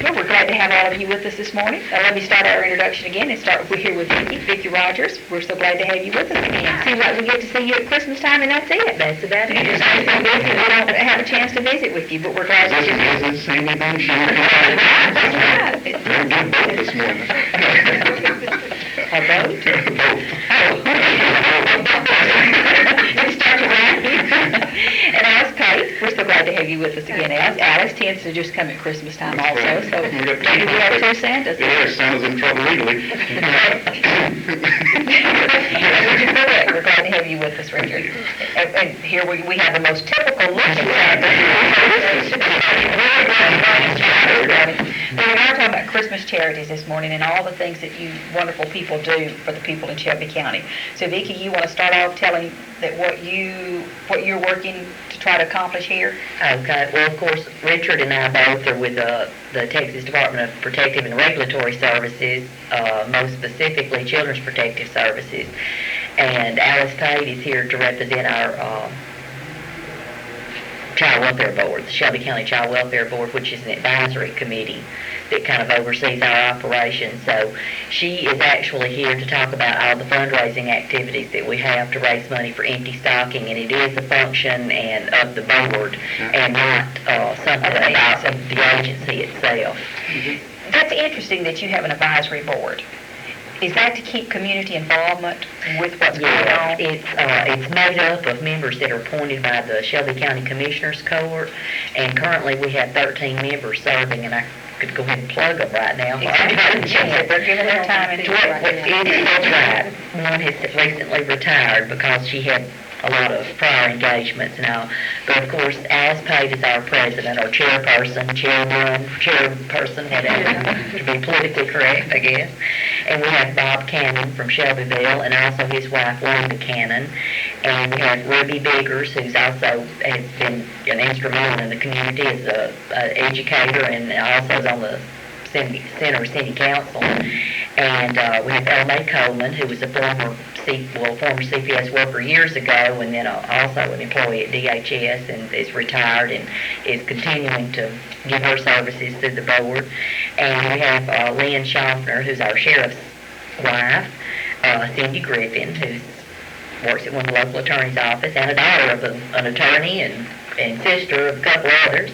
Well, we're glad to have all of you with us this morning. Let me start our introduction again and start here with Vicki Rogers. We're so glad to have you with us again. Seems like we get to see you at Christmas time and that's it. That's about it. You're so busy, we don't have a chance to visit with you, but we're glad that you're here. This is Sandy Bone Shirley. Very good boat this morning. A boat? And Alice Pate, we're so glad to have you with us again, Alice. Alice tends to just come at Christmas time also, so maybe we have two Santas. Yeah, Santa's in trouble legally. We're glad to have you with us, Richard. And here we have the most typical looking Santa. We are talking about Christmas charities this morning and all the things that you wonderful people do for the people in Shelby County. So Vicki, you want to start off telling that what you're working to try to accomplish here? Okay. Well, of course, Richard and I both are with the Texas Department of Protective and Regulatory Services, most specifically Children's Protective Services. And Alice Pate is here to represent our Child Welfare Board, the Shelby County Child Welfare Board, which is an advisory committee that kind of oversees our operations. So she is actually here to talk about all the fundraising activities that we have to raise money for empty stocking, and it is a function of the board and not something about the agency itself. That's interesting that you have an advisory board. Is that to keep community involvement with what's going on? It's made up of members that are appointed by the Shelby County Commissioners Court, and currently we have 13 members serving, and I could go ahead and plug them right now. They're giving their time into it right now. That's right. One has recently retired because she had a lot of prior engagements and all. But of course, Alice Pate is our president, or chairperson, whatever, to be politically correct, I guess. And we have Bob Cannon from Shelbyville, and also his wife, Linda Cannon. And we have Ruby Biggers, who's also has been an instrumental in the community as an educator, and also is on the Center City Council. And we have L.A. Coleman, who was a former CPS worker years ago, and then also an employee at DHS, and is retired and is continuing to give her services through the board. And we have Lynn Schaffner, who's our sheriff's wife, Cindy Griffin, who works at one of the local attorney's office, and a daughter of an attorney and sister of a couple others.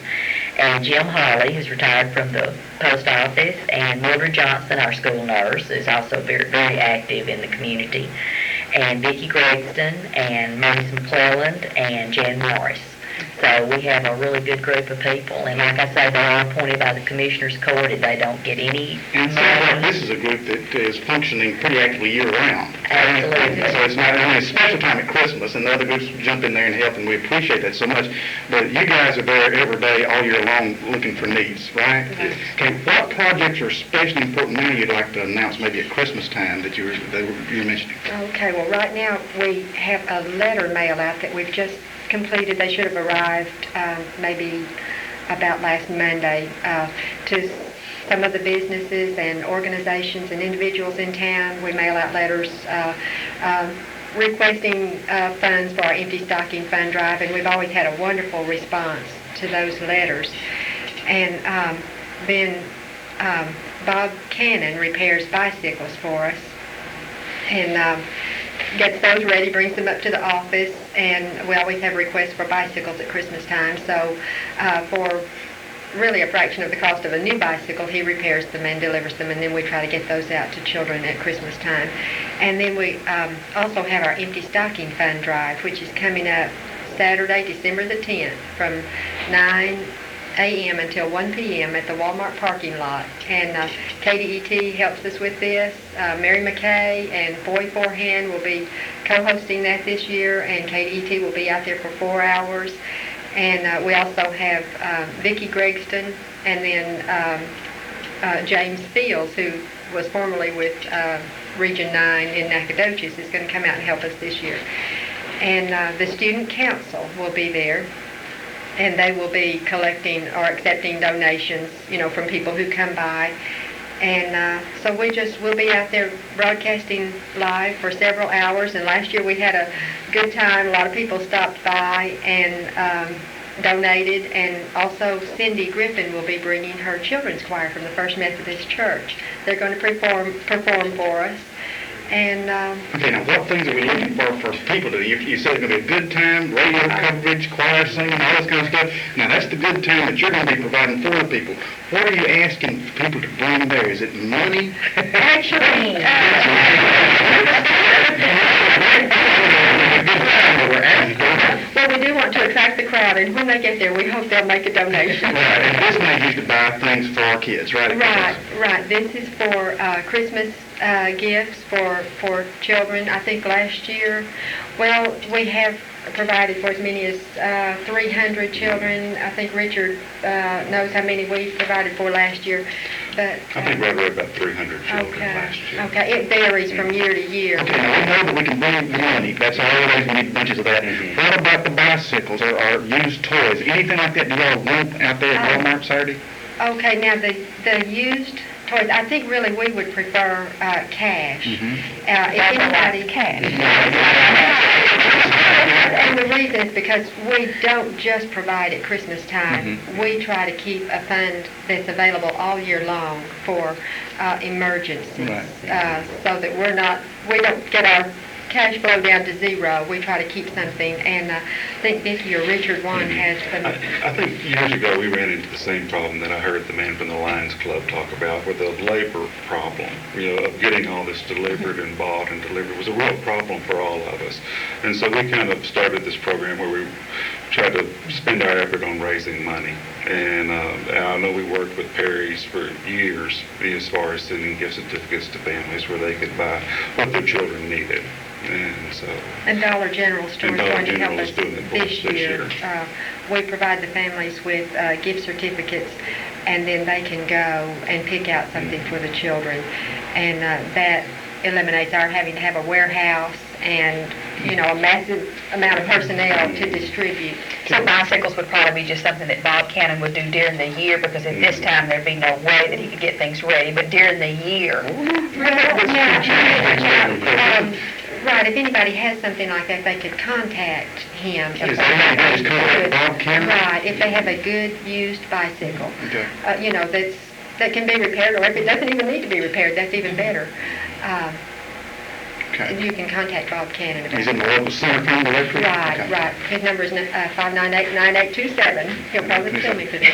And Jim Hawley, who's retired from the post office, and Mildred Johnson, our school nurse, is also very, very active in the community, and Vicki Gregston, and Maurice McClelland, and Jan Morris. So we have a really good group of people, and like I say, they are appointed by the Commissioners Court, and they don't get any And so this is a group that is functioning pretty actively year-round. Absolutely. So it's not only a special time at Christmas, and the other groups jump in there and help, and we appreciate that so much. But you guys are there every day, all year long, looking for needs, right? Okay, what projects are especially important now you'd like to announce maybe at Christmas time that you were mentioning? Okay, well, right now we have a letter mail out that we've just completed. They should have arrived maybe about last Monday to some of the businesses and organizations and individuals in town. We mail out letters requesting funds for our empty stocking fund drive, and we've always had a wonderful response to those letters. And then Bob Cannon repairs bicycles for us, and gets those ready, brings them up to the office, and we always have requests for bicycles at Christmas time. So for really a fraction of the cost of a new bicycle, he repairs them and delivers them, and then we try to get those out to children at Christmas time. And then we also have our empty stocking fund drive, which is coming up Saturday, December the 10th, from 9 a.m. until 1 p.m. at the Walmart parking lot. And KDET helps us with this. Mary McKay and Boy Forehand will be co-hosting that this year, and KDET will be out there for 4 hours. And we also have Vicki Gregston, and then James Fields, who was formerly with Region 9 in Nacogdoches, is going to come out and help us this year. And the Student Council will be there, and they will be collecting or accepting donations, from people who come by. And so we'll be out there broadcasting live for several hours. And last year we had a good time. A lot of people stopped by, and donated, and also Cindy Griffin will be bringing her children's choir from the First Methodist Church. They're going to perform for us. And Okay, now what things are we looking for people to do? You said it's going to be a good time, radio coverage, choir singing, all this kind of stuff. Now that's the good time that you're going to be providing for the people. What are you asking people to bring there? Is it money? Actually, well, we do want to attract the crowd, and when they get there, we hope they'll make a donation. Right, and this money used to buy things for our kids, right? Right. This is for Christmas gifts for children. I think last year, well, we have provided for as many as 300 children. I think Richard knows how many we provided for last year. But I think right around about 300 children last year. Okay, it varies from year to year. Okay, now we know that we can bring money. That's always, we need bunches of that. What about the bicycles or used toys? Anything like that do y'all want out there at Walmart Saturday? Okay, now the used toys, I think really we would prefer cash. If anybody and the reason is because we don't just provide at Christmas time. We try to keep a fund that's available all year long for emergencies, so that we don't get our cash flow down to zero. We try to keep something, and I think Vicki or Richard one has some. I think years ago we ran into the same problem that I heard the man from the Lions Club talk about, with the labor problem, of getting all this delivered and bought and delivered was a real problem for all of us. And so we kind of started this program where we tried to spend our effort on raising money. And I know we worked with Perry's for years as far as sending gift certificates to families where they could buy what their children needed. And Dollar General store is going to help us this year. year. We provide the families with gift certificates, and then they can go and pick out something for the children. And that eliminates our having to have a warehouse and, a massive amount of personnel to distribute. so bicycles would probably be just something that Bob Cannon would do during the year, because at this time there'd be no way that he could get things ready, but during the year. Right, if anybody has something like that, they could contact him. Is that just contact Bob Cannon? Right, if they have a good used bicycle. Okay. That can be repaired, or if it doesn't even need to be repaired, that's even better. Okay. You can contact Bob Cannon about He's in the local center phone directory? Right, Okay. right. His number is 598-9827. He'll probably sue me for this.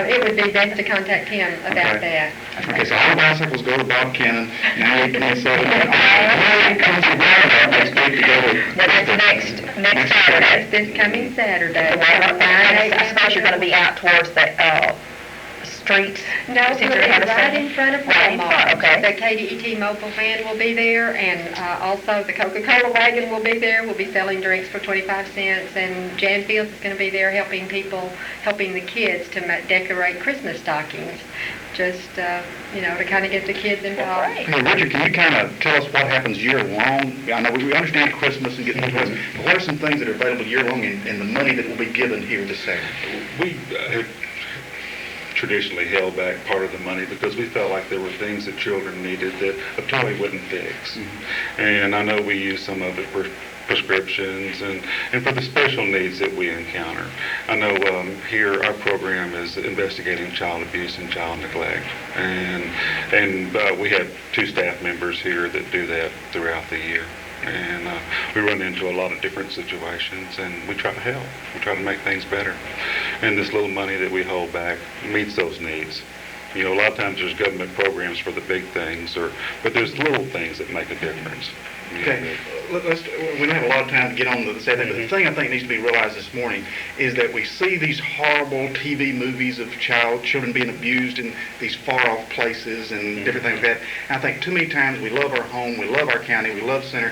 It would be best to contact him about that. Okay, so all bicycles go to Bob Cannon, 9827. It comes around next week to go to... That's next Saturday. This coming Saturday. I suppose you're going to be out towards the streets? No, Since we'll you're be gonna have a right center? in front of Right in front, Walmart. okay. The KDET mobile van will be there, and also the Coca-Cola wagon will be there. We'll be selling drinks for 25 cents, and Jan Fields is going to be there helping the kids to decorate Christmas stockings, just, to kind of get the kids involved. Great. Hey, Richard, can you kind of tell us what happens year-long? I know we understand Christmas and getting toys, but what are some things that are available year-long and the money that will be given here this Saturday? We have traditionally held back part of the money because we felt like there were things that children needed that a toy wouldn't fix. And I know we use some of it for prescriptions and for the special needs that we encounter. I know here our program is investigating child abuse and child neglect, and we have 2 staff members here that do that throughout the year. And we run into a lot of different situations, and we try to help. We try to make things better. And this little money that we hold back meets those needs. A lot of times there's government programs for the big things, but there's little things that make a difference. Okay, we don't have a lot of time to get on the same thing, but the thing I think needs to be realized this morning is that we see these horrible TV movies of children being abused in these far-off places and different things like that. And I think too many times we love our home, we love our county, we love Center,